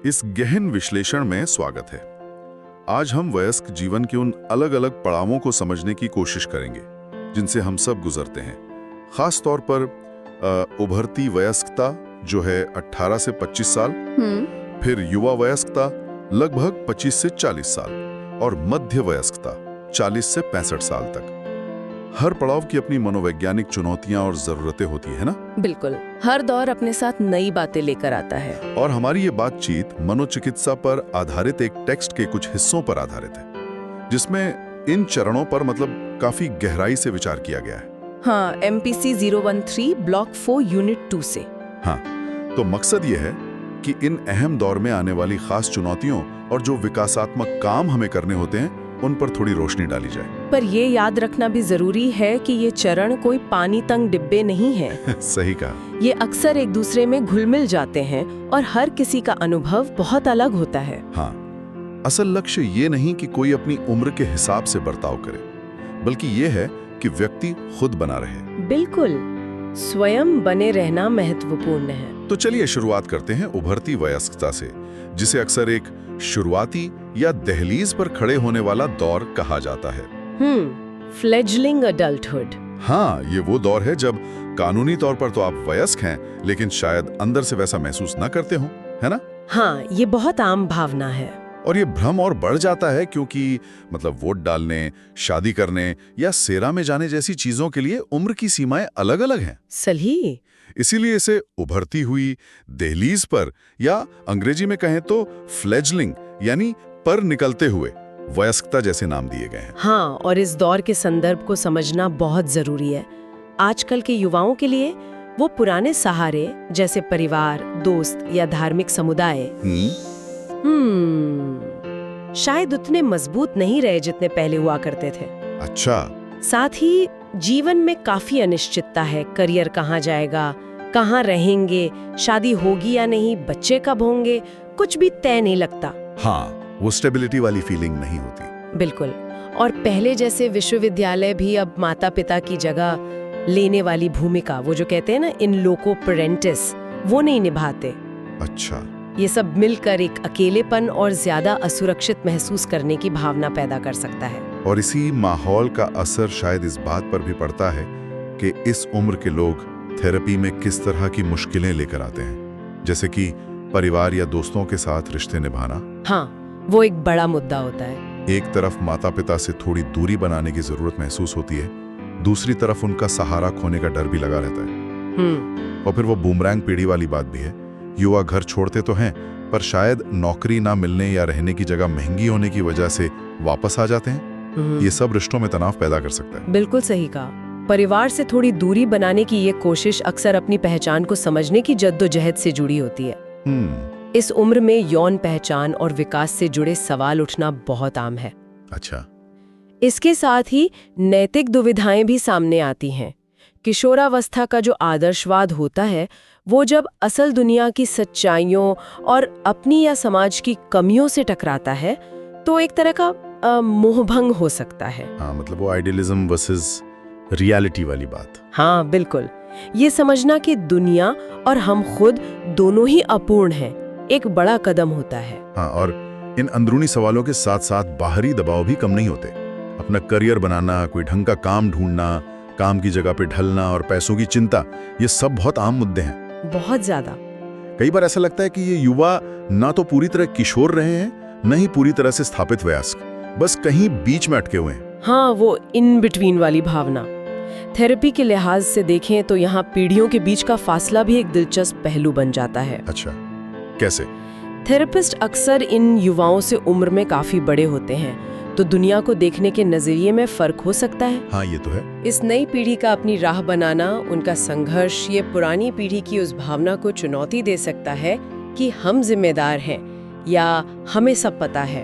इस गहन विश्लेषण में स्वागत है। आज हम वयस्क जीवन के उन अलग अलग पड़ावों को समझने की कोशिश करेंगे जिनसे हम सब गुजरते हैं। खास तौर पर उभरती वयस्कता जो है 18 से 25 साल, फिर युवा वयस्कता लगभग 25 से 40 साल और मध्य वयस्कता 40 से 65 साल तक। हर पड़ाव की अपनी मनोवैज्ञानिक चुनौतियां और जरूरतें होती है ना? बिल्कुल, हर दौर अपने साथ नई बातें लेकर आता है। और हमारी ये बातचीत मनोचिकित्सा पर आधारित एक टेक्स्ट के कुछ हिस्सों पर आधारित है, जिसमें इन चरणों पर मतलब काफी गहराई से विचार किया गया है। हाँ, MPC 013 ब्लॉक 4 यूनिट 2 से। हाँ, तो मकसद ये है कि इन अहम दौर में आने वाली खास चुनौतियों और जो विकासात्मक काम हमें करने होते हैं उन पर थोड़ी रोशनी डाली जाए। पर ये याद रखना भी जरूरी है कि ये चरण कोई पानी तंग डिब्बे नहीं है। सही कहा। ये अक्सर एक दूसरे में घुल मिल जाते हैं और हर किसी का अनुभव बहुत अलग होता है। हाँ, असल लक्ष्य ये नहीं कि कोई अपनी उम्र के हिसाब से बर्ताव करे, बल्कि ये है कि व्यक्ति खुद बना रहे। बिल्कुल, स्वयं बने रहना महत्वपूर्ण है। तो चलिए शुरुआत करते हैं उभरती वयस्कता से, जिसे अक्सर एक शुरुआती या दहलीज पर खड़े होने वाला दौर कहा जाता है। Fledgling adulthood. हाँ, ये वो दौर है जब कानूनी तौर पर तो आप वयस्क हैं, लेकिन शायद अंदर से वैसा महसूस ना करते हो, है ना? हाँ, ये बहुत आम भावना है। और ये भ्रम और बढ़ जाता है क्योंकि मतलब वोट डालने, शादी करने या सेरा में जाने जैसी चीजों के लिए उम्र की सीमाएं अलग-अलग हैं। सही। इसीलिए इसे उभरती हुई, दहलीज पर, या अंग्रेजी में कहें तो फ्लेजलिंग यानी पर निकलते हुए वयस्कता जैसे नाम दिए गए हैं। हाँ, और इस दौर के संदर्भ को समझना बहुत जरूरी है। आजकल के युवाओं के लिए वो पुराने सहारे जैसे परिवार, दोस्त या धार्मिक समुदाय शायद उतने मजबूत नहीं रहे जितने पहले हुआ करते थे। अच्छा। साथ ही जीवन में काफी अनिश्चितता है। करियर कहाँ जाएगा, कहाँ रहेंगे, शादी होगी या नहीं, बच्चे कब होंगे, कुछ भी तय नहीं लगता। हाँ, वो स्टेबिलिटी वाली फीलिंग नहीं होती। बिल्कुल। और पहले जैसे विश्वविद्यालय भी अब माता पिता की जगह लेने वाली भूमिका, वो जो कहते हैं ना इन लोको पेरेंटिस, वो नहीं निभाते। अच्छा। ये सब मिलकर एक अकेलेपन और ज्यादा असुरक्षित महसूस करने की भावना पैदा कर सकता है। और इसी माहौल का असर शायद इस बात पर भी पड़ता है कि इस उम्र के लोग थेरेपी में किस तरह की मुश्किलें लेकर आते हैं, जैसे कि परिवार या दोस्तों के साथ रिश्ते निभाना। हाँ, वो एक बड़ा मुद्दा होता है। एक तरफ माता पिता से थोड़ी दूरी बनाने की जरूरत महसूस होती है, दूसरी तरफ उनका सहारा खोने का डर भी लगा रहता है। और फिर वो बूमरैंग पीढ़ी वाली बात भी है। युवा घर छोड़ते तो हैं, पर शायद नौकरी ना मिलने या रहने की जगह महंगी होने की वजह से वापस आ जाते हैं। ये सब रिश्तों में तनाव पैदा कर सकता है। बिल्कुल सही कहा। परिवार से थोड़ी दूरी बनाने की ये कोशिश अक्सर अपनी पहचान को समझने की जद्दोजहद से जुड़ी होती है। इस उम्र में यौन पहचान और विकास से जुड़े सवाल उठना बहुत आम है। अच्छा। इसके साथ ही नैतिक दुविधाएं भी सामने आती हैं। किशोरावस्था का जो आदर्शवाद होता है, वो जब असल दुनिया की सच्चाइयों और अपनी या समाज की कमियों से टकराता है, तो एक तरह का मोहभंग हो सकता है। हाँ, मतलब वो आइडियलिज्म वर्सेस रियलिटी वाली बात। हाँ, बिल्कुल। ये समझना कि दुनिया और हम खुद दोनों ही अपूर्ण हैं, एक बड़ा कदम होता है। हाँ, और इन अंदरूनी सवालों के साथ साथ बाहरी दबाव भी कम नहीं होते। अपना करियर बनाना, कोई ढंग का काम ढूंढना, काम की जगह पे ढलना और पैसों की चिंता, ये सब बहुत आम मुद्दे हैं। बहुत ज्यादा। कई बार ऐसा लगता है कि ये युवा ना तो पूरी तरह किशोर रहे हैं, न ही पूरी तरह से स्थापित वयस्क, बस कहीं बीच में अटके हुए हैं। हाँ, वो इन बिटवीन वाली भावना। थेरेपी के लिहाज से देखें तो यहाँ पीढ़ियों के बीच का फासला भी एक दिलचस्प पहलू बन जाता है। अच्छा, कैसे? थेरेपिस्ट अक्सर इन युवाओं से उम्र में काफी बड़े होते हैं, तो दुनिया को देखने के नजरिए में फर्क हो सकता है। हाँ, ये तो है। इस नई पीढ़ी का अपनी राह बनाना, उनका संघर्ष, ये पुरानी पीढ़ी की उस भावना को चुनौती दे सकता है कि हम जिम्मेदार हैं या हमें सब पता है।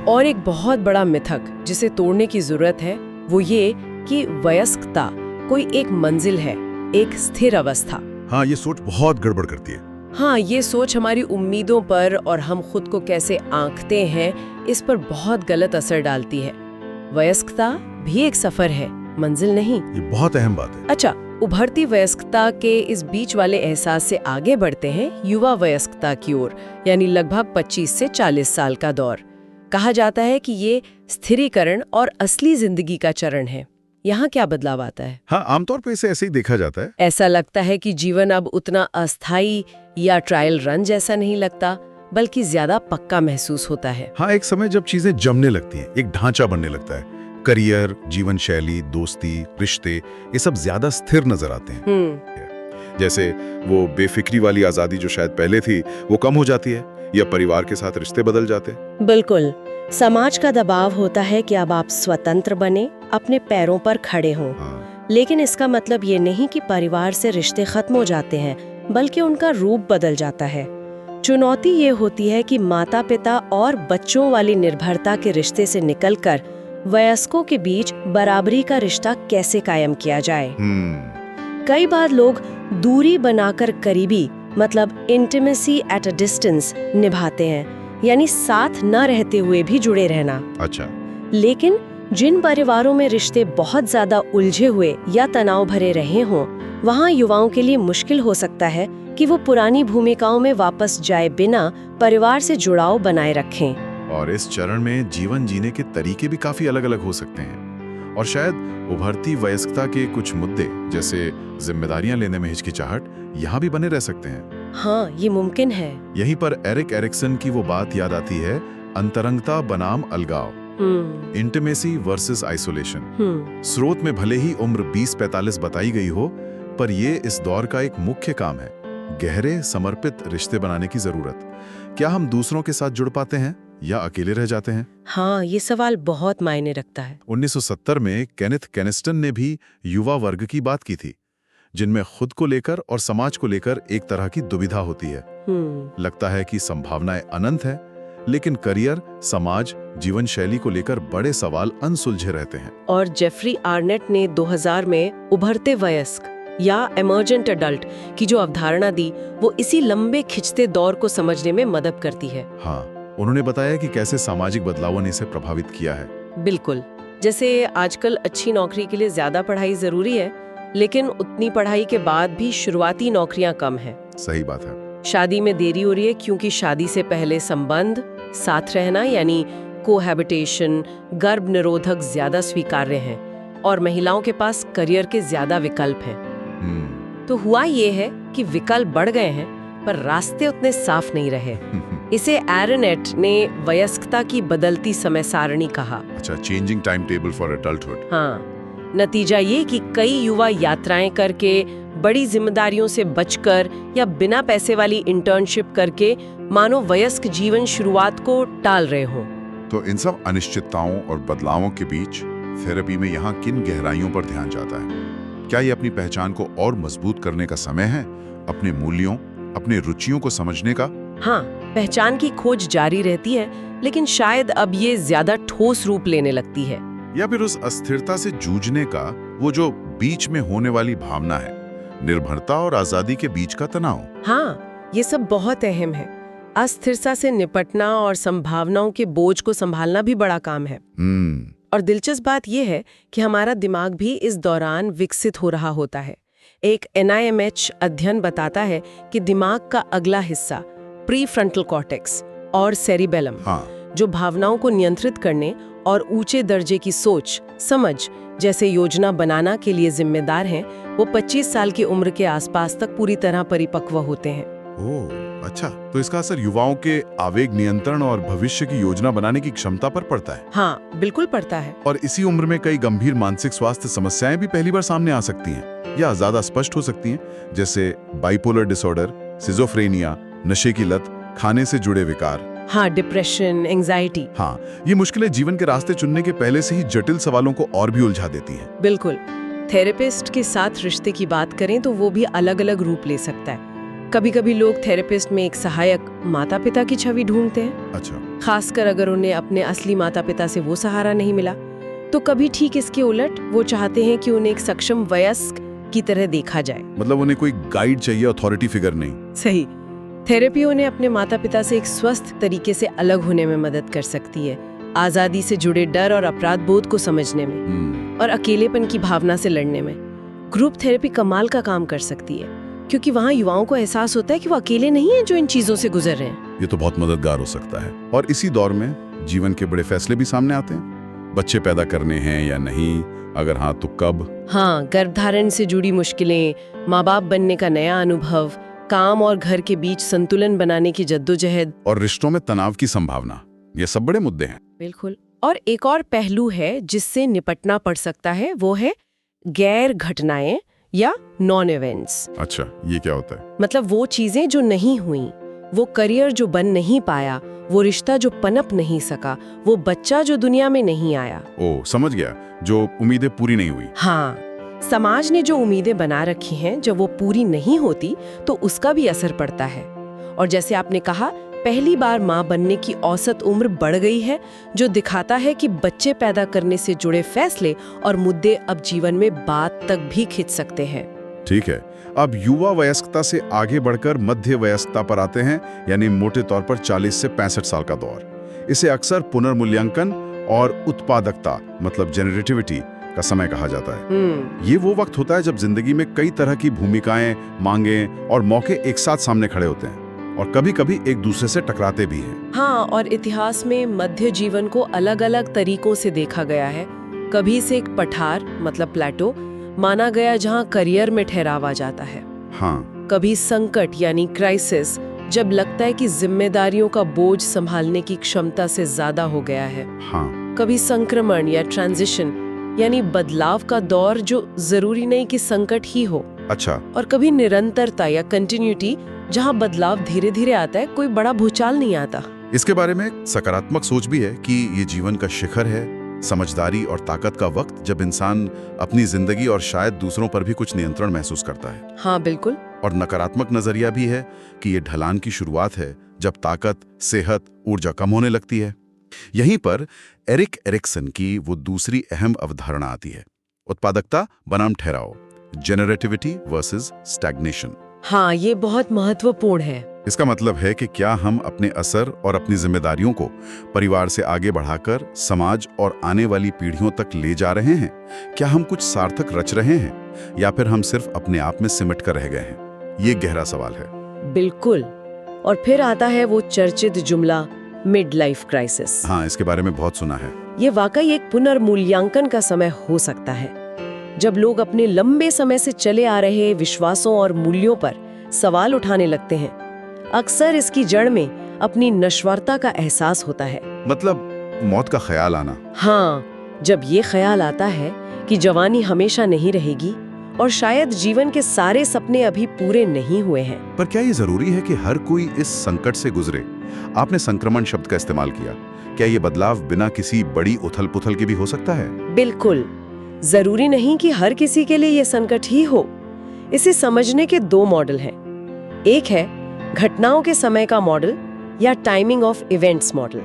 और एक बहुत बड़ा मिथक जिसे तोड़ने की जरूरत है, वो ये कि वयस्कता कोई एक मंजिल है, एक स्थिर अवस्था। हाँ, ये सोच बहुत गड़बड़ करती है। हाँ, ये सोच हमारी उम्मीदों पर और हम खुद को कैसे आंकते हैं, इस पर बहुत गलत असर डालती है। वयस्कता भी एक सफर है, मंजिल नहीं। ये बहुत अहम बात है। अच्छा, उभरती वयस्कता के इस बीच वाले एहसास से आगे बढ़ते हैं युवा वयस्कता की ओर, यानी लगभग 25 से 40 साल का दौर। कहा जाता है कि ये स्थिरीकरण और असली जिंदगी का चरण है। यहाँ क्या बदलाव आता है? हाँ, आमतौर पे इसे ऐसे ही देखा जाता है। ऐसा लगता है कि जीवन अब उतना अस्थायी या ट्रायल रन जैसा नहीं लगता, बल्कि ज्यादा पक्का महसूस होता है। हाँ, एक समय जब चीजें जमने लगती हैं, एक ढांचा बनने लगता है। करियर, जीवन शैली, दोस्ती, रिश्ते, ये सब ज्यादा स्थिर नजर आते हैं। जैसे वो बेफिक्री वाली आजादी जो शायद पहले थी, वो कम हो जाती है, या परिवार के साथ रिश्ते बदल जाते हैं। बिल्कुल। समाज का दबाव होता है कि अब आप स्वतंत्र बने, अपने पैरों पर खड़े हों। हाँ। लेकिन इसका मतलब ये नहीं कि परिवार से रिश्ते खत्म हो जाते हैं, बल्कि उनका रूप बदल जाता है। चुनौती ये होती है कि माता पिता और बच्चों वाली निर्भरता के रिश्ते से निकलकर वयस्कों के बीच बराबरी का रिश्ता कैसे कायम किया जाए। कई बार लोग दूरी बनाकर करीबी, मतलब इंटीमेसी एट अ डिस्टेंस निभाते हैं, यानी साथ न रहते हुए भी जुड़े रहना। अच्छा। लेकिन जिन परिवारों में रिश्ते बहुत ज्यादा उलझे हुए या तनाव भरे रहे हों, वहाँ युवाओं के लिए मुश्किल हो सकता है कि वो पुरानी भूमिकाओं में वापस जाए बिना परिवार से जुड़ाव बनाए रखें। और इस चरण में जीवन जीने के तरीके भी काफी अलग-अलग हो सकते हैं। और शायद उभरती वयस्कता के कुछ मुद्दे, जैसे जिम्मेदारियां लेने में हिचकिचाहट, यहाँ भी बने रह सकते हैं। हाँ, ये मुमकिन है। यहीं पर एरिक एरिक्सन की वो बात याद आती है, अंतरंगता बनाम अलगाव, इंटीमेसी वर्सेस आइसोलेशन। स्रोत में भले ही उम्र 20-45 बताई गई हो, पर ये इस दौर का एक मुख्य काम है, गहरे समर्पित रिश्ते बनाने की जरूरत। क्या हम दूसरों के साथ जुड़ पाते हैं या अकेले रह जाते हैं? हाँ, ये सवाल बहुत मायने रखता है। 1970 में केनेथ केनिस्टन ने भी युवा वर्ग की बात की थी, जिनमें खुद को लेकर और समाज को लेकर एक तरह की दुविधा होती है। लगता है कि संभावनाएं अनंत है, लेकिन करियर, समाज, जीवन शैली को लेकर बड़े सवाल अनसुलझे रहते हैं। और जेफरी आर्नेट ने 2000 में उभरते वयस्क या एमर्जेंट अडल्ट की जो अवधारणा दी, वो इसी लंबे खिंचते दौर को समझने में मदद करती है। हाँ, उन्होंने बताया कि कैसे सामाजिक बदलावों ने इसे प्रभावित किया है। बिल्कुल। जैसे आजकल अच्छी नौकरी के लिए ज्यादा पढ़ाई जरूरी है, लेकिन उतनी पढ़ाई के बाद भी शुरुआती नौकरियां कम हैं। सही बात है। शादी में देरी हो रही है क्योंकि शादी से पहले संबंध, साथ रहना यानी कोहैबिटेशन, गर्भ निरोधक ज्यादा स्वीकार्य हैं, और महिलाओं के पास करियर के ज्यादा विकल्प हैं। तो हुआ ये है कि विकल्प बढ़ गए हैं, पर रास्ते उतने साफ नहीं रहे। इसे एरनेट ने वयस्कता की बदलती समय सारणी कहा। अच्छा, changing time table for adulthood. हाँ, नतीजा ये कि कई युवा यात्राएं करके, बड़ी जिम्मेदारियों से बचकर या बिना पैसे वाली इंटर्नशिप करके मानो वयस्क जीवन शुरुआत को टाल रहे हों। तो इन सब अनिश्चितताओं और बदलावों के बीच थेरेपी में यहाँ किन गहराइयों पर ध्यान जाता है? क्या ये अपनी पहचान को और मजबूत करने का समय है, अपने मूल्यों, अपने रुचियों को समझने का? हाँ, पहचान की खोज जारी रहती है, लेकिन शायद अब ये ज्यादा ठोस रूप लेने लगती है। या फिर उस अस्थिरता से जूझने का वो जो बीच में होने वाली भावना है, निर्भरता और आजादी के बीच का तनाव। हाँ, ये सब बहुत अहम है। अस्थिरता से निपटना और संभावनाओं के बोझ को संभालना भी बड़ा काम है। और दिलचस्प बात यह है कि हमारा दिमाग भी इस दौरान विकसित हो रहा होता है। एक NIMH अध्ययन बताता है कि दिमाग का अगला हिस्सा, प्रीफ्रंटल कॉर्टेक्स और सेरिबेलम, जो भावनाओं को नियंत्रित करने और ऊंचे दर्जे की सोच, समझ जैसे योजना बनाना के लिए जिम्मेदार हैं, वो 25 साल की उम्र के आसपास तक पूरी तरह परिपक्व होते हैं। ओह, अच्छा, तो इसका असर युवाओं के आवेग नियंत्रण और भविष्य की योजना बनाने की क्षमता पर पड़ता है? हाँ, बिल्कुल पड़ता है। और इसी उम्र में कई गंभीर मानसिक स्वास्थ्य समस्याएं भी पहली बार सामने आ सकती हैं या ज्यादा स्पष्ट हो सकती हैं, जैसे बाइपोलर डिसऑर्डर, सिजोफ्रेनिया, नशे की लत, खाने से जुड़े विकार। हाँ, डिप्रेशन, एंजाइटी। हाँ, ये मुश्किलें जीवन के रास्ते चुनने के पहले से ही जटिल सवालों को और भी उलझा देती हैं। बिल्कुल। थेरेपिस्ट के साथ रिश्ते की बात करें तो वो भी अलग अलग रूप ले सकता है। कभी कभी लोग थेरेपिस्ट में एक सहायक माता पिता की छवि ढूंढते हैं। अच्छा। खासकर अगर उन्हें अपने असली माता पिता से वो सहारा नहीं मिला। तो कभी ठीक इसके उलट वो चाहते हैं कि उन्हें एक सक्षम वयस्क की तरह देखा जाए। मतलब उन्हें कोई गाइड चाहिए, अथॉरिटी फिगर नहीं। सही। थेरेपी उन्हें अपने माता पिता से एक स्वस्थ तरीके से अलग होने में मदद कर सकती है, आजादी से जुड़े डर और अपराध बोध को समझने में और अकेलेपन की भावना से लड़ने में। ग्रुप थेरेपी कमाल का काम कर सकती है, क्योंकि वहाँ युवाओं को एहसास होता है कि वो अकेले नहीं हैं जो इन चीजों से गुजर रहे हैं। ये तो बहुत मददगार हो सकता है। और इसी दौर में जीवन के बड़े फैसले भी सामने आते हैं। बच्चे पैदा करने हैं या नहीं, अगर हाँ तो कब। हाँ, गर्भधारण से जुड़ी मुश्किलें, माँ बाप बनने का नया अनुभव, काम और घर के बीच संतुलन बनाने की जद्दोजहद, और रिश्तों में तनाव की संभावना, ये सब बड़े मुद्दे हैं। बिल्कुल। और एक और पहलू है जिससे निपटना पड़ सकता है, वो है गैर घटनाएं या नॉन इवेंट्स। अच्छा, ये क्या होता है? मतलब वो चीजें जो नहीं हुई, वो करियर जो बन नहीं पाया, वो रिश्ता जो पनप नहीं सका, वो बच्चा जो दुनिया में नहीं आया। ओ, समझ गया, जो उम्मीदें पूरी नहीं हुई। हाँ, समाज ने जो उम्मीदें बना रखी हैं, जब वो पूरी नहीं होती तो उसका भी असर पड़ता है। और जैसे आपने कहा, पहली बार माँ बनने की औसत उम्र बढ़ गई है, जो दिखाता है कि बच्चे पैदा करने से जुड़े फैसले और मुद्दे अब जीवन में बात तक भी खिंच सकते हैं। ठीक है, अब युवा वयस्कता से आगे बढ़कर मध्य वयस्कता पर आते हैं, यानी मोटे तौर पर 40 से 65 साल का दौर। इसे अक्सर पुनर्मूल्यांकन और उत्पादकता, मतलब जेनरेटिविटी का समय कहा जाता है। ये वो वक्त होता है जब जिंदगी में कई तरह की भूमिकाएं, मांगें और मौके एक साथ सामने खड़े होते हैं, और कभी-कभी एक दूसरे से टकराते भी हैं। हाँ, और इतिहास में मध्य जीवन को अलग-अलग तरीकों से देखा गया है। कभी से एक पठार, मतलब प्लेटो माना गया, जहाँ करियर में ठहराव आ जाता है। हाँ, कभी संकट यानी क्राइसिस, जब लगता है कि जिम्मेदारियों का बोझ संभालने की क्षमता से ज्यादा हो गया है। हाँ, कभी संक्रमण या ट्रांजिशन यानी बदलाव का दौर, जो जरूरी नहीं कि संकट ही हो। अच्छा। और कभी निरंतरता या कंटिन्यूटी, जहाँ बदलाव धीरे धीरे आता है, कोई बड़ा भूचाल नहीं आता। इसके बारे में एक सकारात्मक सोच भी है कि ये जीवन का शिखर है, समझदारी और ताकत का वक्त, जब इंसान अपनी जिंदगी और शायद दूसरों पर भी कुछ नियंत्रण महसूस करता है। हाँ, बिल्कुल। और नकारात्मक नजरिया भी है कि ये ढलान की शुरुआत है, जब ताकत, सेहत, ऊर्जा कम होने लगती है। यहीं पर एरिक एरिक्सन की वो दूसरी अहम अवधारणा आती है, उत्पादकता बनाम ठहराव, जेनरेटिविटी वर्सेस स्टैग्नेशन। हाँ, ये बहुत महत्वपूर्ण है। इसका मतलब है कि क्या हम अपने असर और अपनी जिम्मेदारियों को परिवार से आगे बढ़ाकर समाज और आने वाली पीढ़ियों तक ले जा रहे हैं? क्या हम कुछ सार्थक रच रहे हैं, या फिर हम सिर्फ अपने आप में सिमट कर रह गए हैं? ये गहरा सवाल है। बिल्कुल। और फिर आता है वो चर्चित जुमला, मिड लाइफ क्राइसिस। हाँ, इसके बारे में बहुत सुना है। ये वाकई एक पुनर्मूल्यांकन का समय हो सकता है, जब लोग अपने लंबे समय से चले आ रहे विश्वासों और मूल्यों पर सवाल उठाने लगते हैं। अक्सर इसकी जड़ में अपनी नश्वरता का एहसास होता है, मतलब मौत का ख्याल आना। हाँ, जब ये ख्याल आता है कि जवानी हमेशा नहीं रहेगी और शायद जीवन के सारे सपने अभी पूरे नहीं हुए हैं। पर क्या ये जरूरी है कि हर कोई इस संकट से गुजरे? आपने संक्रमण शब्द का इस्तेमाल किया। क्या ये बदलाव बिना किसी बड़ी उथल-पुथल के भी हो सकता है? बिल्कुल। जरूरी नहीं कि हर किसी के लिए ये संकट ही हो। इसे समझने के दो मॉडल हैं। एक है घटनाओं के समय का मॉडल, या टाइमिंग ऑफ इवेंट्स मॉडल,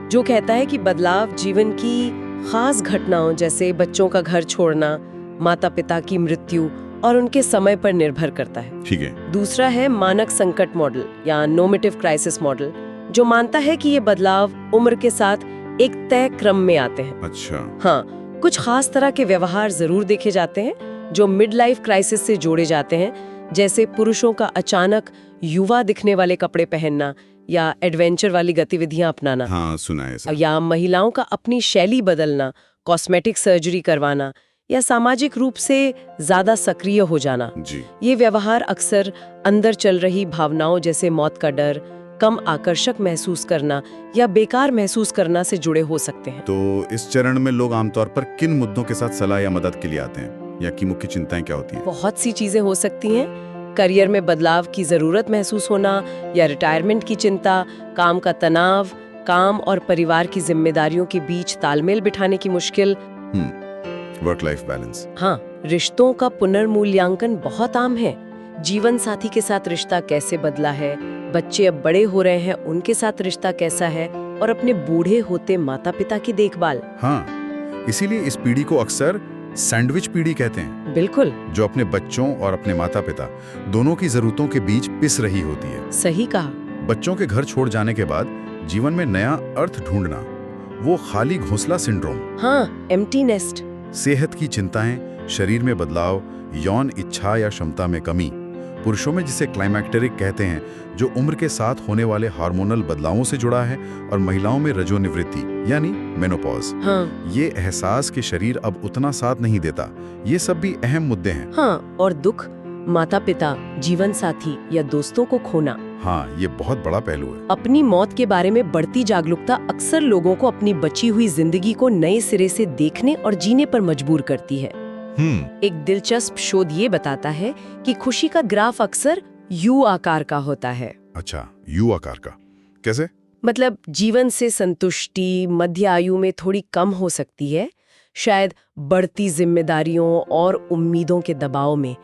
जो कहता है कि बदलाव जीवन की खास घटनाओं, जैसे बच्चों का घर छोड़ना, माता पिता की मृत्यु, और उनके समय पर निर्भर करता है। ठीक है। दूसरा है मानक संकट मॉडल या नॉर्मेटिव क्राइसिस मॉडल, जो मानता है कि ये बदलाव उम्र के साथ एक तय क्रम में आते हैं। अच्छा। हाँ, कुछ खास तरह के व्यवहार जरूर देखे जाते हैं जो मिड लाइफ क्राइसिस से जोड़े जाते हैं, जैसे पुरुषों का अचानक युवा दिखने वाले कपड़े पहनना या एडवेंचर वाली गतिविधियां अपनाना। हाँ, सुना है सर। या महिलाओं का अपनी शैली बदलना, कॉस्मेटिक सर्जरी करवाना, या सामाजिक रूप से ज्यादा सक्रिय हो जाना। जी। ये व्यवहार अक्सर अंदर चल रही भावनाओं जैसे मौत का डर, कम आकर्षक महसूस करना या बेकार महसूस करना से जुड़े हो सकते हैं। तो इस चरण में लोग आमतौर पर किन मुद्दों के साथ सलाह या मदद के लिए आते हैं, या की मुख्य चिंताएं क्या होती हैं? बहुत सी चीजें हो सकती हैं। करियर में बदलाव की जरूरत महसूस होना, या रिटायरमेंट की चिंता, काम का तनाव, काम और परिवार की जिम्मेदारियों के बीच तालमेल बिठाने की मुश्किल। Work life balance. हाँ, रिश्तों का पुनर्मूल्यांकन बहुत आम है। जीवन साथी के साथ रिश्ता कैसे बदला है, बच्चे अब बड़े हो रहे हैं, उनके साथ रिश्ता कैसा है, और अपने बूढ़े होते माता पिता की देखभाल। हाँ, इसीलिए इस पीढ़ी को अक्सर सैंडविच पीढ़ी कहते हैं। बिल्कुल। जो अपने बच्चों और अपने माता पिता दोनों की जरूरतों के बीच पिस रही होती है। सही कहा। बच्चों के घर छोड़ जाने के बाद जीवन में नया अर्थ ढूंढना, वो खाली घोंसला सिंड्रोम। हाँ, एम्प्टी नेस्ट। सेहत की चिंताएं, शरीर में बदलाव यौन इच्छा या क्षमता में कमी, पुरुषों में जिसे क्लाइमैक्टेरिक कहते हैं, जो उम्र के साथ होने वाले हार्मोनल बदलावों से जुड़ा है, और महिलाओं में रजोनिवृत्ति यानी मेनोपॉज। हाँ। ये एहसास कि शरीर अब उतना साथ नहीं देता, ये सब भी अहम मुद्दे हैं। हाँ, और दुख, माता पिता, जीवन साथी या दोस्तों को खोना। हाँ, ये बहुत बड़ा पहलू है। अपनी मौत के बारे में बढ़ती जागरूकता अक्सर लोगों को अपनी बची हुई जिंदगी को नए सिरे से देखने और जीने पर मजबूर करती है। एक दिलचस्प शोध ये बताता है कि खुशी का ग्राफ अक्सर यू आकार का होता है। अच्छा, यू आकार का कैसे? मतलब जीवन से संतुष्टि मध्य आयु में थोड़ी कम हो सकती है, शायद बढ़ती जिम्मेदारियों और उम्मीदों के दबाव में,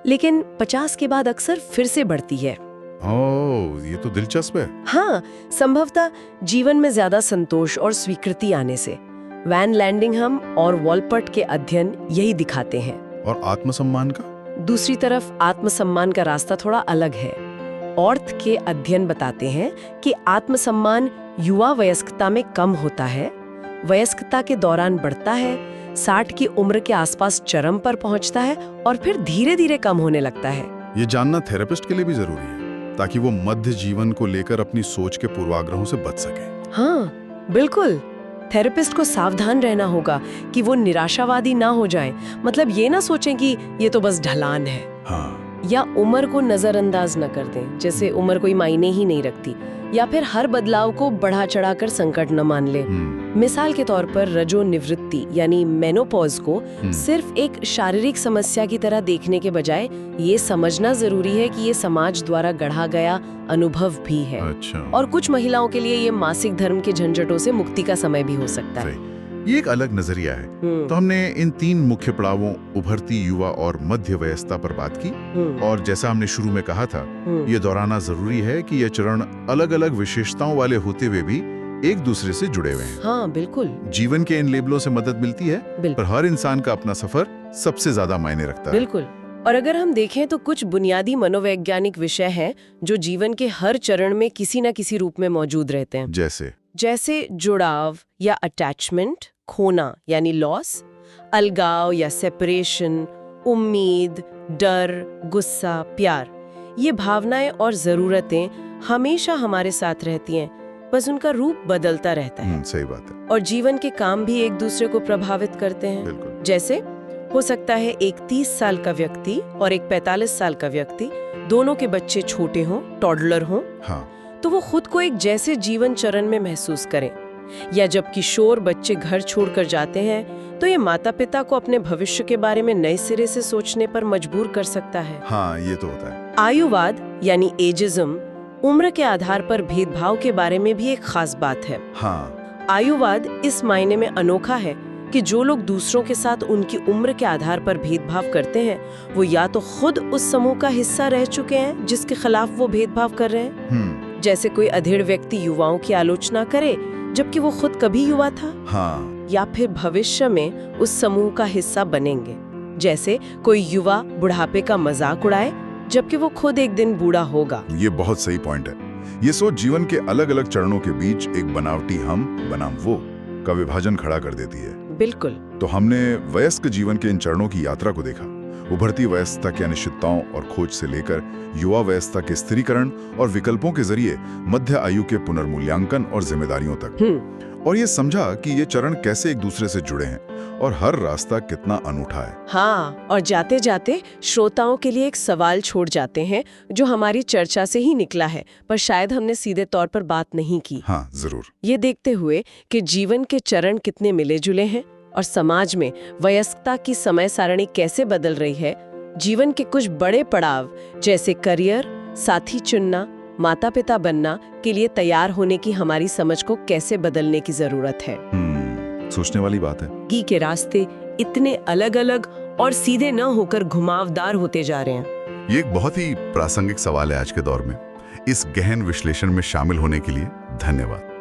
लेकिन 50 के बाद अक्सर फिर से बढ़ती है। ओह, ये तो दिलचस्प है। हाँ, संभवतः जीवन में ज्यादा संतोष और स्वीकृति आने से। वैन लैंडिंघम और वॉलपर्ट के अध्ययन यही दिखाते हैं। और आत्मसम्मान का? दूसरी तरफ आत्मसम्मान का रास्ता थोड़ा अलग है। ऑर्थ के अध्ययन बताते हैं कि आत्मसम्मान युवा वयस्कता में कम होता है, वयस्कता के दौरान बढ़ता है, 60 की उम्र के आसपास चरम पर पहुंचता है और फिर धीरे धीरे कम होने लगता है। ये जानना थेरेपिस्ट के लिए भी जरूरी है, ताकि वो मध्य जीवन को लेकर अपनी सोच के पूर्वाग्रहों से बच सके। हाँ, बिल्कुल। थेरेपिस्ट को सावधान रहना होगा कि वो निराशावादी ना हो जाएं। मतलब ये ना सोचें कि ये तो बस ढलान है। हाँ। या उम्र को नजरअंदाज न कर दें, जैसे उम्र कोई मायने ही नहीं रखती, या फिर हर बदलाव को बढ़ा चढ़ाकर संकट न मान ले। मिसाल के तौर पर रजोनिवृत्ति यानी मेनोपॉज को सिर्फ एक शारीरिक समस्या की तरह देखने के बजाय ये समझना जरूरी है कि ये समाज द्वारा गढ़ा गया अनुभव भी है। अच्छा। और कुछ महिलाओं के लिए ये मासिक धर्म के झंझटों से मुक्ति का समय भी हो सकता है। ये एक अलग नजरिया है। तो हमने इन 3 मुख्य पड़ावों, उभरती युवा और मध्य वयस्कता पर बात की, और जैसा हमने शुरू में कहा था, ये दोहराना जरूरी है कि ये चरण अलग अलग विशेषताओं वाले होते हुए भी एक दूसरे से जुड़े हुए हैं। हाँ, बिल्कुल। जीवन के इन लेबलों से मदद मिलती है, पर हर इंसान का अपना सफर सबसे ज्यादा मायने रखता है। बिल्कुल। और अगर हम देखें तो कुछ बुनियादी मनोवैज्ञानिक विषय हैं जो जीवन के हर चरण में किसी न किसी रूप में मौजूद रहते हैं। जैसे जुड़ाव या अटैचमेंट, खोना यानी लॉस, अलगाव या सेपरेशन, उम्मीद, डर, गुस्सा, प्यार। ये भावनाएं और जरूरतें हमेशा हमारे साथ रहती हैं, बस उनका रूप बदलता रहता है। सही बात है। और जीवन के काम भी एक दूसरे को प्रभावित करते हैं। जैसे हो सकता है एक 30 साल का व्यक्ति और एक 45 साल का व्यक्ति, दोनों के बच्चे छोटे हों, टॉडलर हों, तो वो खुद को एक जैसे जीवन चरण में महसूस करें। या जब किशोर बच्चे घर छोड़कर जाते हैं तो ये माता पिता को अपने भविष्य के बारे में नए सिरे से सोचने पर मजबूर कर सकता है। हाँ, ये तो होता है। आयुवाद यानी एजिज्म उम्र के आधार पर भेदभाव के बारे में भी एक खास बात है। हाँ। आयुवाद इस मायने में अनोखा है कि जो लोग दूसरों के साथ उनकी उम्र के आधार पर भेदभाव करते हैं, वो या तो खुद उस समूह का हिस्सा रह चुके हैं जिसके खिलाफ वो भेदभाव कर रहे हैं। जैसे कोई अधेड़ व्यक्ति युवाओं की आलोचना करे जबकि वो खुद कभी युवा था। हाँ। या फिर भविष्य में उस समूह का हिस्सा बनेंगे, जैसे कोई युवा बुढ़ापे का मजाक उड़ाए जबकि वो खुद एक दिन बूढ़ा होगा। ये बहुत सही पॉइंट है। ये सोच जीवन के अलग अलग चरणों के बीच एक बनावटी हम बनाम वो का विभाजन खड़ा कर देती है। बिल्कुल। तो हमने वयस्क जीवन के इन चरणों की यात्रा को देखा, उभरती वयस्कता की अनिश्चितताओं और खोज से लेकर युवा वयस्कता के स्थिरीकरण और विकल्पों के जरिए मध्य आयु के पुनर्मूल्यांकन और जिम्मेदारियों तक। और ये समझा कि ये चरण कैसे एक दूसरे से जुड़े हैं और हर रास्ता कितना अनूठा है। हाँ, और जाते जाते श्रोताओं के लिए एक सवाल छोड़ जाते हैं जो हमारी चर्चा से ही निकला है, पर शायद हमने सीधे तौर पर बात नहीं की। हाँ, जरूर। ये देखते हुए कि जीवन के चरण कितने मिले जुले हैं और समाज में वयस्कता की समय सारणी कैसे बदल रही है, जीवन के कुछ बड़े पड़ाव जैसे करियर, साथी चुनना, माता पिता बनना के लिए तैयार होने की हमारी समझ को कैसे बदलने की जरूरत है। सोचने वाली बात है। जिंदगी के रास्ते इतने अलग अलग और सीधे न होकर घुमावदार होते जा रहे हैं। ये एक बहुत ही प्रासंगिक सवाल है आज के दौर में। इस गहन विश्लेषण में शामिल होने के लिए धन्यवाद।